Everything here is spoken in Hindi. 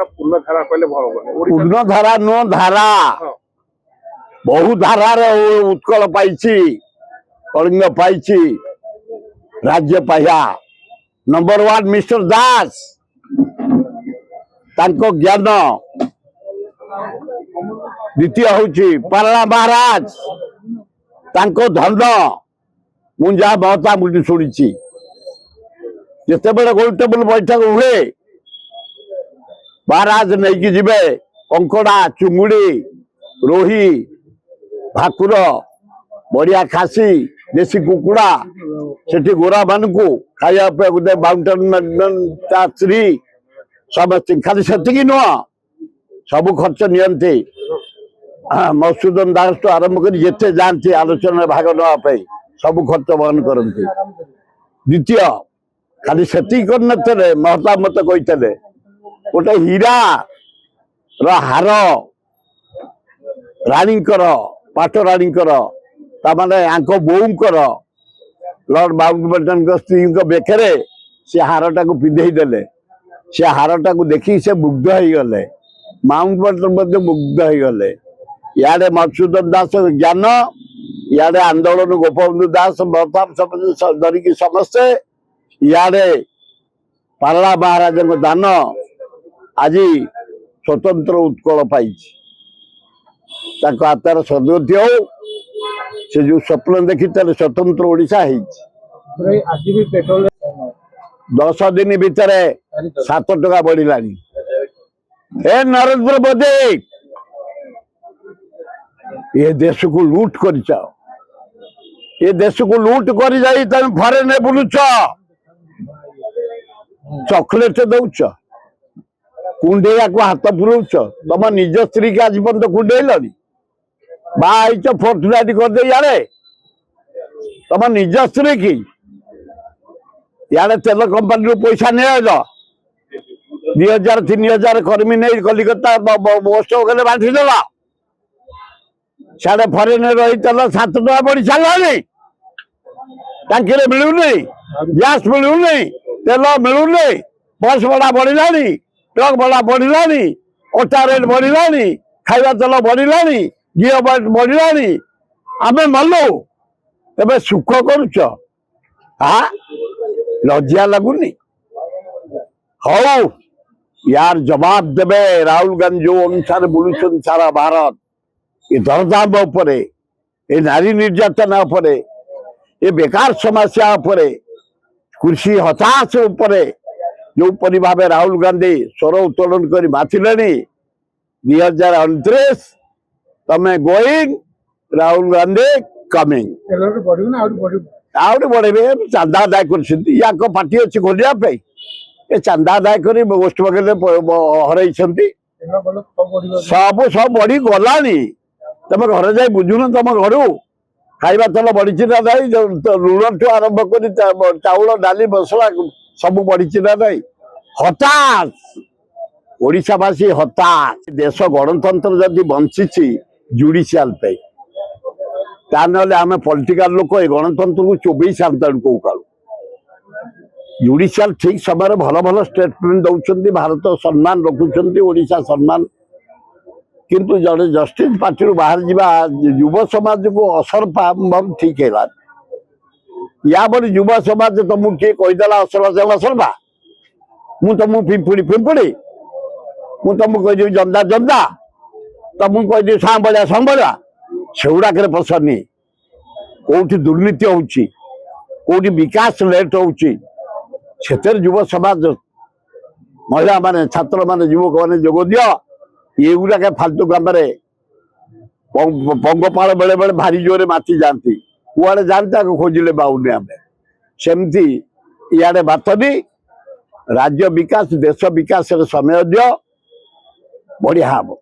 पूर्ण धारा कहले भल पूर्ण धारा नुह धारा बहु धारार उत्कल पाइछि कलिंग पाइछि राज्य पाया नंबर 1 मिस्टर दास तांको ज्ञान द्वितीय हूँ पारला महाराज तांको धन मुझा बहुत मुझे शुणी जिते बड़े गोल टेबल बैठक हुए महाराज नहीं जी कंकड़ा चुंगुड़ी रोही भाकुर बढ़िया खासी देशी कुकुड़ा से गोरा मान को खाया गोटे माउंटेन स्त्री समस्त खाली से नुह सब खर्च नियंती मधुसूदन दास तो आरंभ कर जिते जाती आलोचना भाग नापी सब खर्च बहन करती द्वितीय खाली से कर महता मत कहते गोटे हीरा हार राणीकर पाट राणीकर ताने आंक बोऊंकर लॉर्ड माउंटबेटन स्त्री बेकरे से हारटा को पिंधे देले से हारटा को देखी से मुग्ध हो गले माउंटबेटन मुग्ध हो गले इे मधुसूदन दास ज्ञान इे आंदोलन गोपबंधु दास धरिकी समस्ते इे पारला महाराज दान आज स्वतंत्र उत्कल पाई आत्मार सदगति हो से जो स्वप्न देखी स्वतंत्र ओडिशा 10 दिन भितर 7 टका बढ़ला ए नरेंद्र मोदी ये देश को लूट कर ये देश को लूट कर जाई तुम फरेन बुलुच चॉकलेट दौच कुंडेया को हाथ पुरौच तुम निज स्त्री के आज पर्यंत कुंडेल बाईच फोर्टुनाइट करदे यारे तुम निज स्त्री की यारे तेल कंपानी पैसा नहीं 2000 3000 कर्मी नहीं कलिकता महोत्सव गले बांटीदेला साढ़े फरेन रही तेल 7 टका बढ़ी सारे टांकी मिलूनी गैस मिलूनी तेल मिलूनी बस भड़ा बढ़ला ट्रक भड़ा बढ़ला अटा रेट बढ़ला खाଇବା तेल बढ़ला घी बढ़ला आमे मलु तेज सुख करुच लज्जा लगुनि हौ यार जवाब देवे राहुल गांधी जो अनुसार बुलुन सारा भारत ये दरदाम उपरे ये नारी निर्यातना उपरे ये बेकार समस्या उपरे कृषि हताश उपरे जो परी भाव राहुल गांधी स्वर उत्तोलन कर बाथिले 2029 तमें going Rahul Gandhi coming out बढ़े चांदा आदाय कर पार्टी अच्छी खोलिया ये चांदा आदाय कर वेस्ट बंगाल हर सब सब बढ़ी गला तुम घर जा बुझुन तुम घर खाଇବା तेल बढ़ी ना ना लुण ठू आरंभ कर चाउल डाली मसला सब बढ़ी ना ना हताश ओडिशावासी हताश देश गणतंत्र जदि बंची जुडिशियाल पे आम पॉलिटिकल लोक गणतंत्र को चोबई सात कौ कालू जुडिशियाल ठीक समय भल भल स्टेटमेंट दौरान भारत सम्मान रखुंट ओडिशा सम्मान किंतु जड़े जस्टिस पार्टी बाहर जा युव समाज को असर ठीक है या बड़ी युव समाज तुमको किए कहीदेला असरवा मु तुमको पिंपुड़ी पिंपुड़ी मु तुमको कहीदेवी जंदा जंदा तुमको कहीदेवी सांबलिया सांबलिया सेगुड़ाक पसंद कौटी दुर्नीति होती विकास लेट होती युव समाज महिला माने छात्र माने युवक माने जोग दियो ये गुड़ाक फालतू काम पंगपाल बेले बेले भारी जोरे माति जाती कुआड़े जाते खोजिले बाउने आम सेमती इे बातनी राज्य विकास देश विकास समय दियो बढ़िया हम।